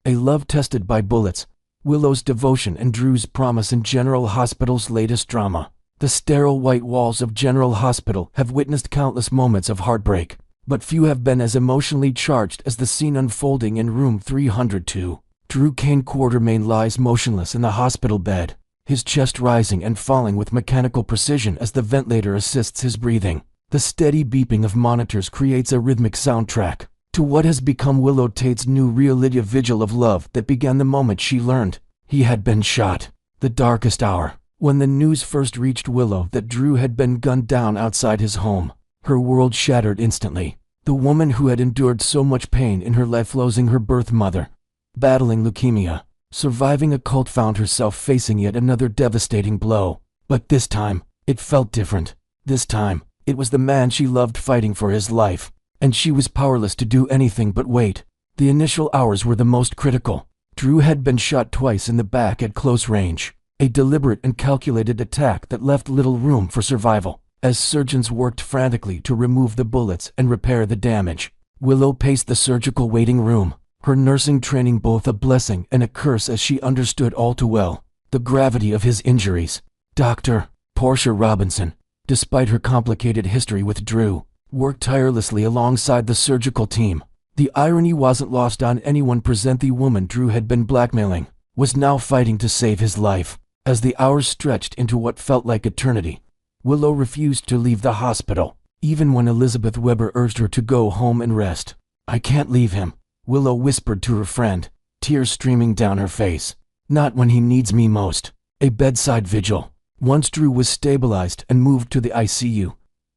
A love tested by bullets, Willow's devotion and Drew's promise in General Hospital's latest drama. The sterile white walls of General Hospital have witnessed countless moments of heartbreak, but few have been as emotionally charged as the scene unfolding in room 302. Drew Kane Quartermain lies motionless in the hospital bed, his chest rising and falling with mechanical precision as the ventilator assists his breathing. The steady beeping of monitors creates a rhythmic soundtrack to what has become Willow Tate's new reality vigil of love that began the moment she learned he had been shot. The darkest hour, when the news first reached Willow that Drew had been gunned down outside his home, her world shattered instantly. The woman who had endured so much pain in her life losing her birth mother, battling leukemia, surviving a cult, found herself facing yet another devastating blow. But this time, it felt different. This time, it was the man she loved fighting for his life, and she was powerless to do anything but wait. The initial hours were the most critical. Drew had been shot twice in the back at close range, a deliberate and calculated attack that left little room for survival. As surgeons worked frantically to remove the bullets and repair the damage, Willow paced the surgical waiting room, her nursing training both a blessing and a curse as she understood all too well the gravity of his injuries. Dr. Portia Robinson, despite her complicated history with Drew, worked tirelessly alongside the surgical team. The irony wasn't lost on anyone present. The woman Drew had been blackmailing was now fighting to save his life. As the hours stretched into what felt like eternity, Willow refused to leave the hospital, even when Elizabeth Weber urged her to go home and rest. "I can't leave him," Willow whispered to her friend, tears streaming down her face. "Not when he needs me most." A bedside vigil. Once Drew was stabilized and moved to the ICU,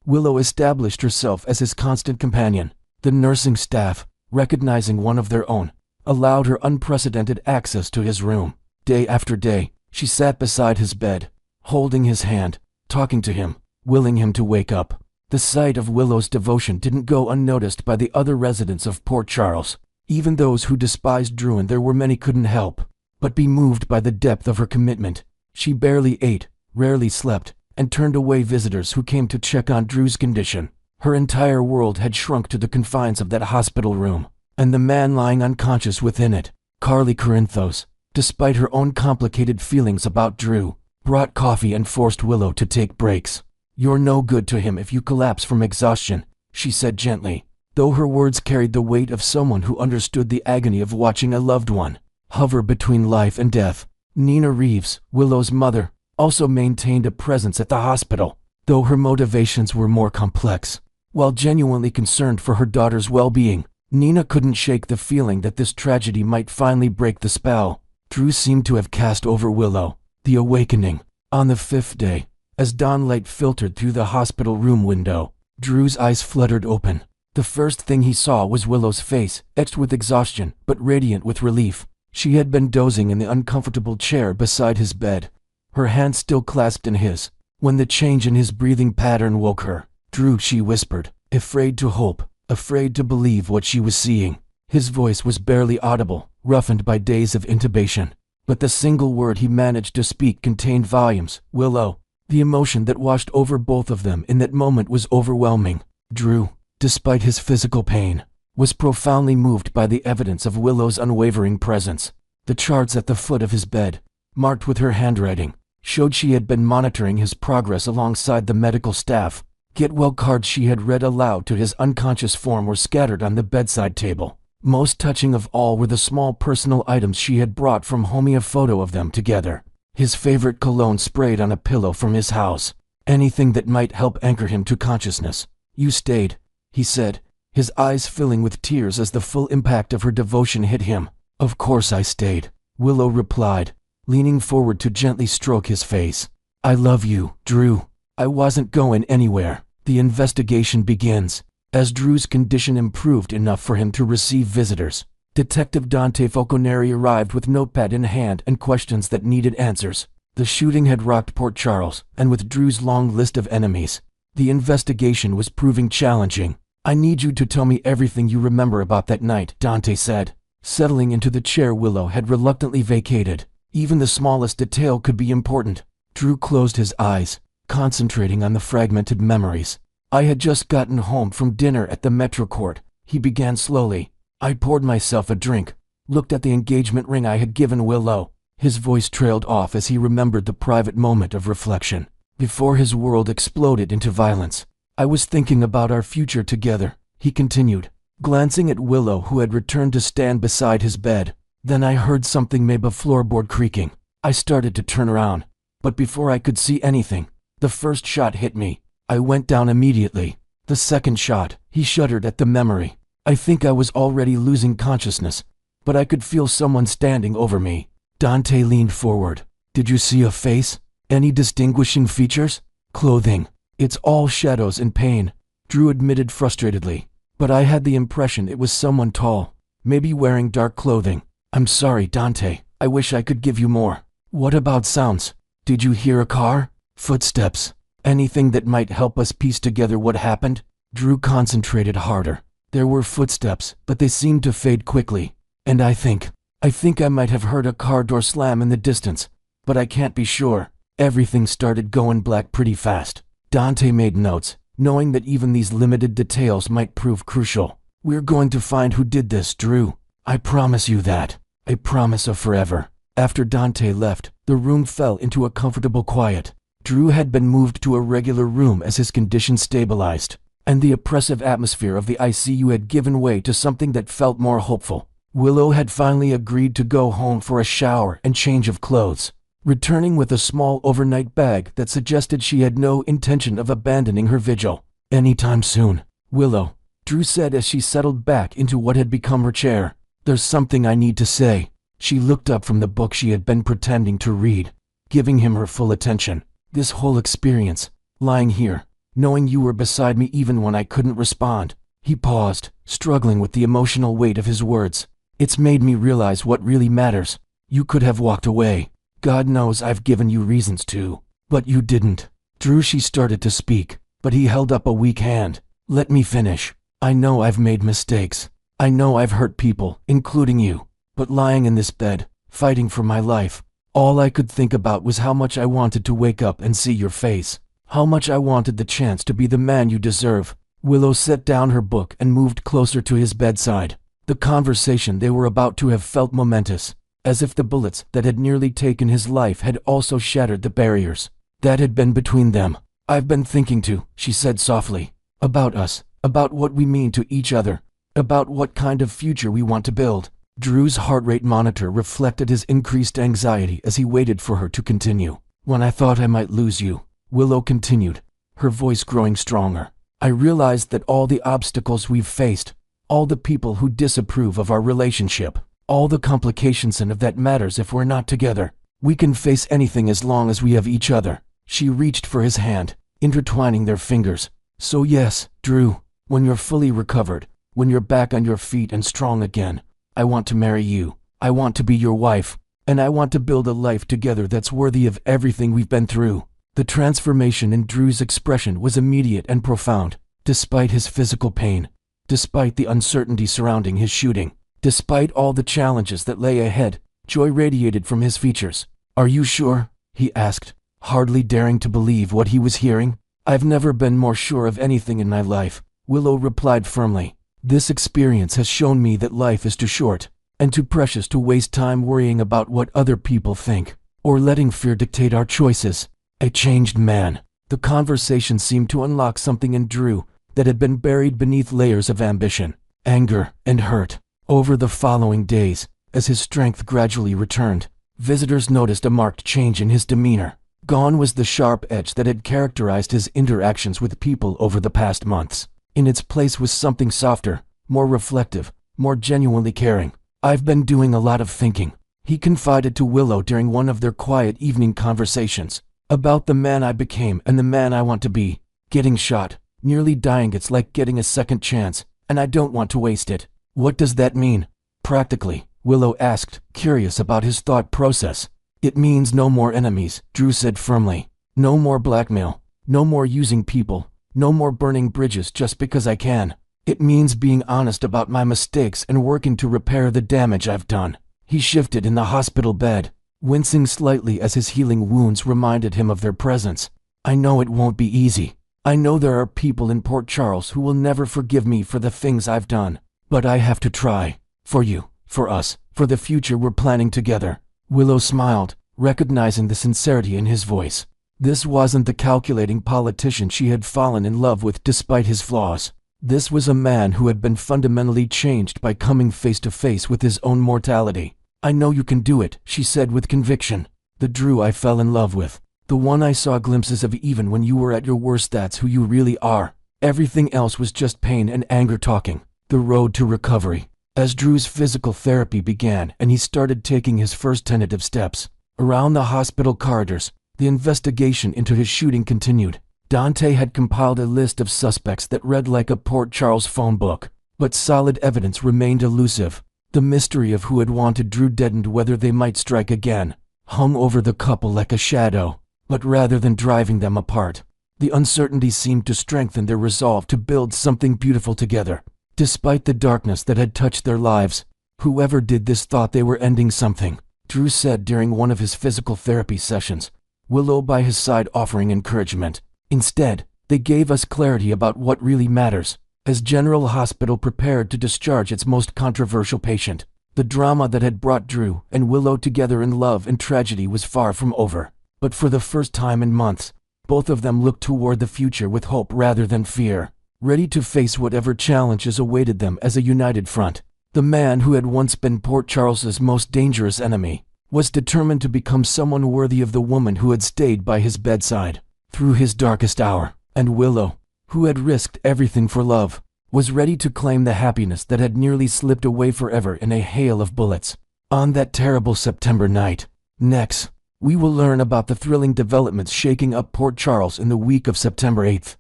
Willow established herself as his constant companion. The nursing staff, recognizing one of their own, allowed her unprecedented access to his room. Day after day, she sat beside his bed, holding his hand, talking to him, willing him to wake up. The sight of Willow's devotion didn't go unnoticed by the other residents of Port Charles. Even those who despised Drew, and there were many, couldn't help but be moved by the depth of her commitment. She barely ate, rarely slept, and turned away visitors who came to check on Drew's condition. Her entire world had shrunk to the confines of that hospital room, and the man lying unconscious within it. Carly Corinthos, despite her own complicated feelings about Drew, brought coffee and forced Willow to take breaks. "You're no good to him if you collapse from exhaustion," she said gently, though her words carried the weight of someone who understood the agony of watching a loved one hover between life and death. Nina Reeves, Willow's mother, also maintained a presence at the hospital, though her motivations were more complex. While genuinely concerned for her daughter's well-being, Nina couldn't shake the feeling that this tragedy might finally break the spell Drew seemed to have cast over Willow. The awakening. On the 5th day, as dawnlight filtered through the hospital room window, Drew's eyes fluttered open. The first thing he saw was Willow's face, etched with exhaustion but radiant with relief. She had been dozing in the uncomfortable chair beside his bed, her hand still clasped in his. When the change in his breathing pattern woke her, "Drew," she whispered, afraid to hope, afraid to believe what she was seeing. His voice was barely audible, roughened by days of intubation, but the single word he managed to speak contained volumes. "Willow." The emotion that washed over both of them in that moment was overwhelming. Drew, despite his physical pain, was profoundly moved by the evidence of Willow's unwavering presence. The charts at the foot of his bed, marked with her handwriting, showed she had been monitoring his progress alongside the medical staff. Get well cards she had read aloud to his unconscious form were scattered on the bedside table. Most touching of all were the small personal items she had brought from home, a photo of them together, his favorite cologne sprayed on a pillow from his house, anything that might help anchor him to consciousness. "You stayed," he said, his eyes filling with tears as the full impact of her devotion hit him. "Of course I stayed," Willow replied, leaning forward to gently stroke his face. "I love you, Drew. I wasn't going anywhere." The investigation begins. As Drew's condition improved enough for him to receive visitors, Detective Dante Falconeri arrived with notepad in hand and questions that needed answers. The shooting had rocked Port Charles, and with Drew's long list of enemies, the investigation was proving challenging. "I need you to tell me everything you remember about that night," Dante said, settling into the chair Willow had reluctantly vacated. Even the smallest detail could be important. Drew closed his eyes, concentrating on the fragmented memories. "I had just gotten home from dinner at the Metro Court," he began slowly. "I poured myself a drink, looked at the engagement ring I had given Willow. His voice trailed off as he remembered the private moment of reflection, before his world exploded into violence. I was thinking about our future together, he continued, glancing at Willow, who had returned to stand beside his bed. Then I heard something, maybe a floorboard creaking. I started to turn around, but before I could see anything, the first shot hit me. I went down immediately. The second shot, he shuddered at the memory. I think I was already losing consciousness, but I could feel someone standing over me. Dante leaned forward. Did you see a face? Any distinguishing features? Clothing. It's all shadows and pain, Drew admitted frustratedly. But I had the impression it was someone tall, maybe wearing dark clothing. I'm sorry, Dante. I wish I could give you more. What about sounds? Did you hear a car? Footsteps? Anything that might help us piece together what happened? Drew concentrated harder. There were footsteps, but they seemed to fade quickly. And I think I might have heard a car door slam in the distance, but I can't be sure. Everything started going black pretty fast. Dante made notes, knowing that even these limited details might prove crucial. We're going to find who did this, Drew. I promise you that. A promise of forever. After Dante left, the room fell into a comfortable quiet. Drew had been moved to a regular room as his condition stabilized, and the oppressive atmosphere of the ICU had given way to something that felt more hopeful. Willow had finally agreed to go home for a shower and change of clothes, returning with a small overnight bag that suggested she had no intention of abandoning her vigil anytime soon. Willow, Drew said as she settled back into what had become her chair. There's something I need to say. She looked up from the book she had been pretending to read, giving him her full attention. This whole experience, lying here, knowing you were beside me even when I couldn't respond. He paused, struggling with the emotional weight of his words. It's made me realize what really matters. You could have walked away. God knows I've given you reasons to, but you didn't. Drew, she started to speak, but he held up a weak hand. Let me finish. I know I've made mistakes. I know I've hurt people, including you. But lying in this bed, fighting for my life, all I could think about was how much I wanted to wake up and see your face. How much I wanted the chance to be the man you deserve. Willow set down her book and moved closer to his bedside. The conversation they were about to have felt momentous, as if the bullets that had nearly taken his life had also shattered the barriers that had been between them. I've been thinking too, she said softly, about us, about what we mean to each other, about what kind of future we want to build. Drew's heart rate monitor reflected his increased anxiety as he waited for her to continue. When I thought I might lose you, Willow continued, her voice growing stronger, I realized that all the obstacles we've faced, all the people who disapprove of our relationship, all the complications, and of that matters if we're not together. We can face anything as long as we have each other. She reached for his hand, intertwining their fingers. So yes, Drew, when you're fully recovered, when you're back on your feet and strong again, I want to marry you. I want to be your wife, and I want to build a life together that's worthy of everything we've been through. The transformation in Drew's expression was immediate and profound, despite his physical pain, despite the uncertainty surrounding his shooting, despite all the challenges that lay ahead. Joy radiated from his features. Are you sure? He asked, hardly daring to believe what he was hearing. I've never been more sure of anything in my life, Willow replied firmly. This experience has shown me that life is too short and too precious to waste time worrying about what other people think, or letting fear dictate our choices. A changed man. The conversation seemed to unlock something in Drew that had been buried beneath layers of ambition, anger, and hurt. Over the following days, as his strength gradually returned, visitors noticed a marked change in his demeanor. Gone was the sharp edge that had characterized his interactions with people over the past months. In its place was something softer, more reflective, more genuinely caring. I've been doing a lot of thinking, he confided to Willow during one of their quiet evening conversations, about the man I became and the man I want to be. Getting shot, nearly dying, it's like getting a second chance, and I don't want to waste it. What does that mean? Practically, Willow asked, curious about his thought process. It means no more enemies, Drew said firmly. No more blackmail, no more using people, no more burning bridges just because I can. It means being honest about my mistakes and working to repair the damage I've done. He shifted in the hospital bed, wincing slightly as his healing wounds reminded him of their presence. I know it won't be easy. I know there are people in Port Charles who will never forgive me for the things I've done. But I have to try. For you, For us, for the future we're planning together. Willow smiled, recognizing the sincerity in his voice. This wasn't the calculating politician she had fallen in love with despite his flaws. This was a man who had been fundamentally changed by coming face to face with his own mortality. "I know you can do it," she said with conviction. "The Drew I fell in love with. The one I saw glimpses of even when you were at your worst. That's who you really are. Everything else was just pain and anger talking." The road to recovery. As Drew's physical therapy began and he started taking his first tentative steps around the hospital corridors, the investigation into his shooting continued. Dante had compiled a list of suspects that read like a Port Charles phone book, but solid evidence remained elusive. The mystery of who had wanted Drew deadened whether they might strike again, hung over the couple like a shadow. But rather than driving them apart, the uncertainty seemed to strengthen their resolve to build something beautiful together. Despite the darkness that had touched their lives, whoever did this thought they were ending something, Drew said during one of his physical therapy sessions, Willow by his side offering encouragement. "Instead, they gave us clarity about what really matters." As General Hospital prepared to discharge its most controversial patient, the drama that had brought Drew and Willow together in love and tragedy was far from over. But for the first time in months, both of them looked toward the future with hope rather than fear, ready to face whatever challenges awaited them as a united front. The man who had once been Port Charles's most dangerous enemy was determined to become someone worthy of the woman who had stayed by his bedside through his darkest hour. And Willow, who had risked everything for love, was ready to claim the happiness that had nearly slipped away forever in a hail of bullets. On that terrible September night. Next, we will learn about the thrilling developments shaking up Port Charles in the week of September 8,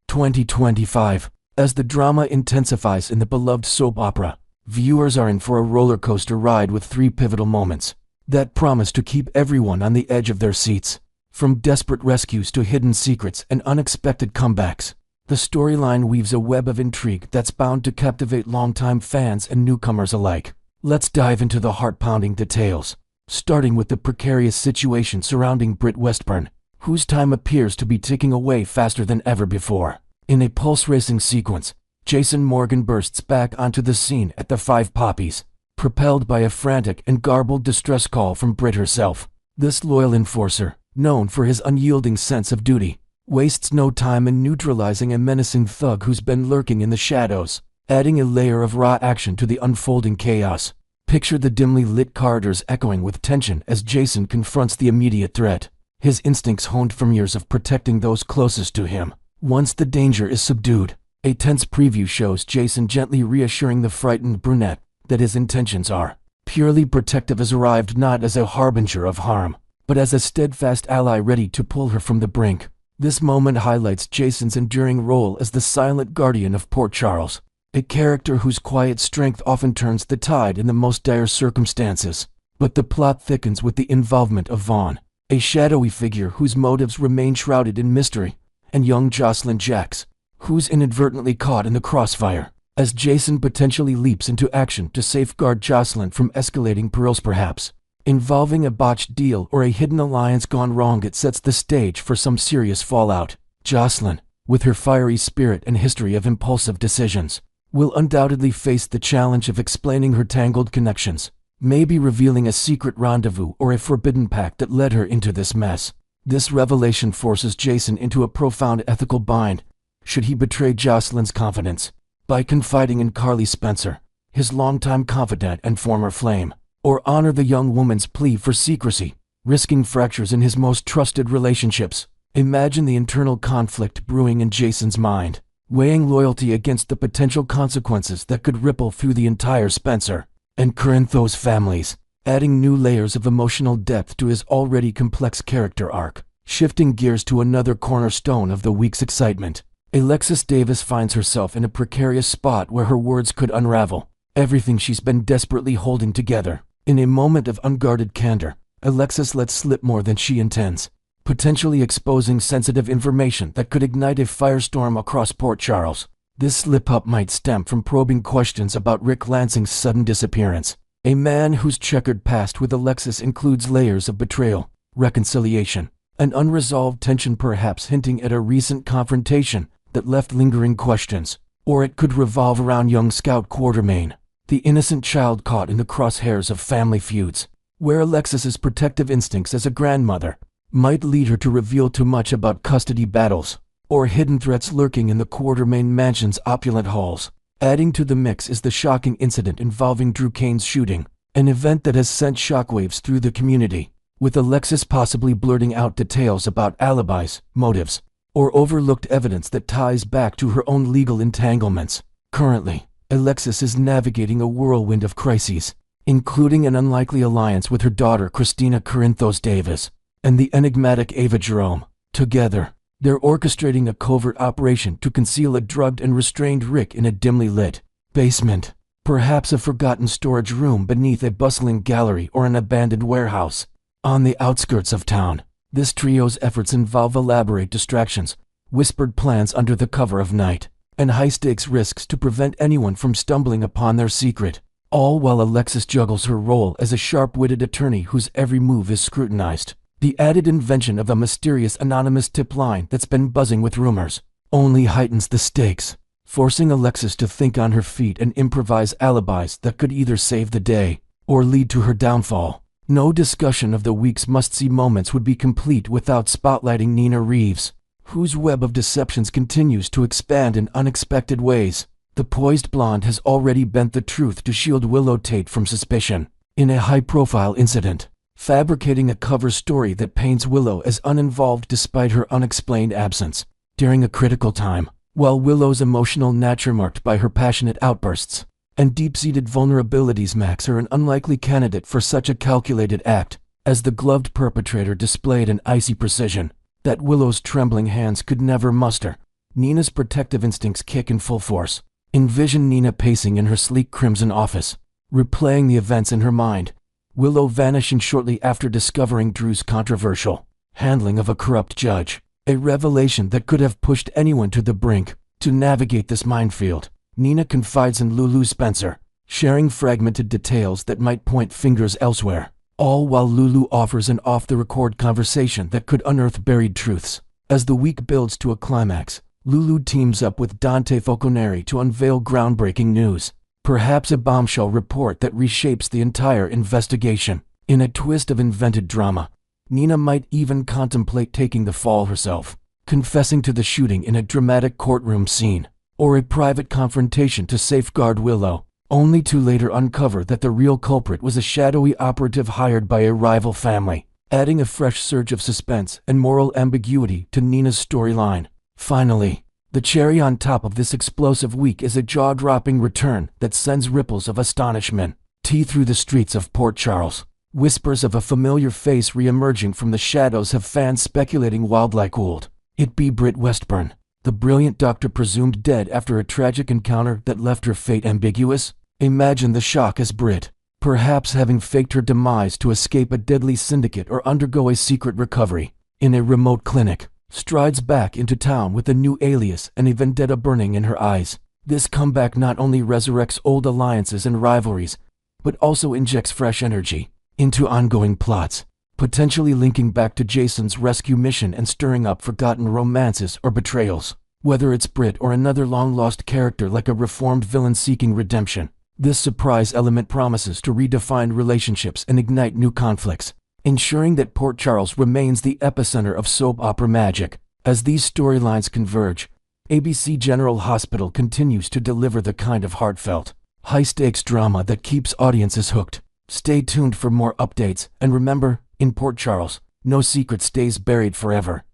2025. As the drama intensifies in the beloved soap opera, viewers are in for a roller coaster ride with three pivotal moments that promise to keep everyone on the edge of their seats. From desperate rescues to hidden secrets and unexpected comebacks, the storyline weaves a web of intrigue that's bound to captivate longtime fans and newcomers alike. Let's dive into the heart-pounding details, starting with the precarious situation surrounding Britt Westburn, whose time appears to be ticking away faster than ever before. In a pulse-racing sequence, Jason Morgan bursts back onto the scene at the Five Poppies, propelled by a frantic and garbled distress call from Britt herself. This loyal enforcer, known for his unyielding sense of duty, wastes no time in neutralizing a menacing thug who's been lurking in the shadows, adding a layer of raw action to the unfolding chaos. Picture the dimly lit corridors echoing with tension as Jason confronts the immediate threat, his instincts honed from years of protecting those closest to him. Once the danger is subdued, a tense preview shows Jason gently reassuring the frightened brunette that his intentions are purely protective, has arrived not as a harbinger of harm, but as a steadfast ally ready to pull her from the brink. This moment highlights Jason's enduring role as the silent guardian of Port Charles, a character whose quiet strength often turns the tide in the most dire circumstances. But the plot thickens with the involvement of Vaughn, a shadowy figure whose motives remain shrouded in mystery, and young Jocelyn Jacks, who's inadvertently caught in the crossfire. As Jason potentially leaps into action to safeguard Jocelyn from escalating perils, perhaps involving a botched deal or a hidden alliance gone wrong, it sets the stage for some serious fallout. Jocelyn, with her fiery spirit and history of impulsive decisions, will undoubtedly face the challenge of explaining her tangled connections, maybe revealing a secret rendezvous or a forbidden pact that led her into this mess. This revelation forces Jason into a profound ethical bind. Should he betray Jocelyn's confidence by confiding in Carly Spencer, his longtime confidant and former flame, or honor the young woman's plea for secrecy, risking fractures in his most trusted relationships? Imagine the internal conflict brewing in Jason's mind, weighing loyalty against the potential consequences that could ripple through the entire Spencer and Corinthos families, adding new layers of emotional depth to his already complex character arc. Shifting gears to another cornerstone of the week's excitement, Alexis Davis finds herself in a precarious spot where her words could unravel everything she's been desperately holding together. In a moment of unguarded candor, Alexis lets slip more than she intends, potentially exposing sensitive information that could ignite a firestorm across Port Charles. This slip-up might stem from probing questions about Rick Lansing's sudden disappearance, a man whose checkered past with Alexis includes layers of betrayal, reconciliation, and unresolved tension, perhaps hinting at a recent confrontation that left lingering questions. Or it could revolve around young Scout Quartermain, the innocent child caught in the crosshairs of family feuds, where Alexis's protective instincts as a grandmother might lead her to reveal too much about custody battles or hidden threats lurking in the Quartermain mansion's opulent halls. Adding to the mix is the shocking incident involving Drew Kane's shooting, an event that has sent shockwaves through the community, with Alexis possibly blurting out details about alibis, motives, or overlooked evidence that ties back to her own legal entanglements. Currently, Alexis is navigating a whirlwind of crises, including an unlikely alliance with her daughter Christina Corinthos Davis and the enigmatic Ava Jerome. Together, they're orchestrating a covert operation to conceal a drugged and restrained Rick in a dimly lit basement, perhaps a forgotten storage room beneath a bustling gallery or an abandoned warehouse on the outskirts of town. This trio's efforts involve elaborate distractions, whispered plans under the cover of night, and high-stakes risks to prevent anyone from stumbling upon their secret, all while Alexis juggles her role as a sharp-witted attorney whose every move is scrutinized. The added invention of a mysterious anonymous tip line that's been buzzing with rumors only heightens the stakes, forcing Alexis to think on her feet and improvise alibis that could either save the day or lead to her downfall. No discussion of the week's must-see moments would be complete without spotlighting Nina Reeves, whose web of deceptions continues to expand in unexpected ways. The poised blonde has already bent the truth to shield Willow Tate from suspicion in a high-profile incident, fabricating a cover story that paints Willow as uninvolved despite her unexplained absence during a critical time. While Willow's emotional nature marked by her passionate outbursts and deep-seated vulnerabilities makes her an unlikely candidate for such a calculated act, as the gloved perpetrator displayed an icy precision that Willow's trembling hands could never muster. Nina's protective instincts kick in full force. Envision Nina pacing in her sleek crimson office, replaying the events in her mind, Willow vanishing shortly after discovering Drew's controversial handling of a corrupt judge, a revelation that could have pushed anyone to the brink. To navigate this minefield, Nina confides in Lulu Spencer, sharing fragmented details that might point fingers elsewhere, all while Lulu offers an off-the-record conversation that could unearth buried truths. As the week builds to a climax, Lulu teams up with Dante Falconeri to unveil groundbreaking news, perhaps a bombshell report that reshapes the entire investigation. In a twist of invented drama, Nina might even contemplate taking the fall herself, confessing to the shooting in a dramatic courtroom scene, or a private confrontation to safeguard Willow, only to later uncover that the real culprit was a shadowy operative hired by a rival family, adding a fresh surge of suspense and moral ambiguity to Nina's storyline. Finally, the cherry on top of this explosive week is a jaw-dropping return that sends ripples of astonishment through the streets of Port Charles. Whispers of a familiar face re-emerging from the shadows have fans speculating wildlike could it be Britt Westburn, the brilliant doctor presumed dead after a tragic encounter that left her fate ambiguous? Imagine the shock as Britt, perhaps having faked her demise to escape a deadly syndicate or undergo a secret recovery in a remote clinic, strides back into town with a new alias and a vendetta burning in her eyes. This comeback not only resurrects old alliances and rivalries, but also injects fresh energy into ongoing plots, potentially linking back to Jason's rescue mission and stirring up forgotten romances or betrayals. Whether it's Britt or another long-lost character like a reformed villain seeking redemption, this surprise element promises to redefine relationships and ignite new conflicts, ensuring that Port Charles remains the epicenter of soap opera magic. As these storylines converge, ABC General Hospital continues to deliver the kind of heartfelt, high-stakes drama that keeps audiences hooked. Stay tuned for more updates, and remember, in Port Charles, no secret stays buried forever.